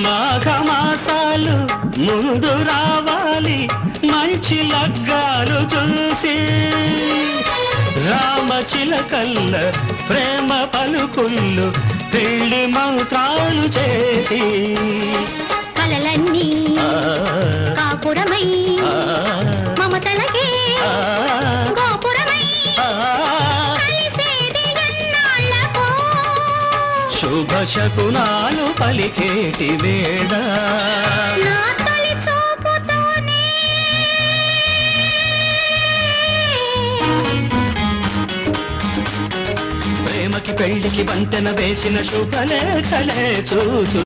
మాఘమాసాలు ముందు రావాలి మంచి లగ్గాలు చూసి రామచిలకల్ల ప్రేమ పలుకుళ్ళు పెళ్లి మంత్రాలు చేసి కలలన్నీ కాపురమై మమతలకే గోపురమై కలిసేది ఎన్నాళ్ళకో శుభ శకునాలు పలికేటి వేళ నా తొలి చూపుతోనే ప్రేమకి పెళ్లికి వంతెన వేసిన శుభలేఖలే చూసు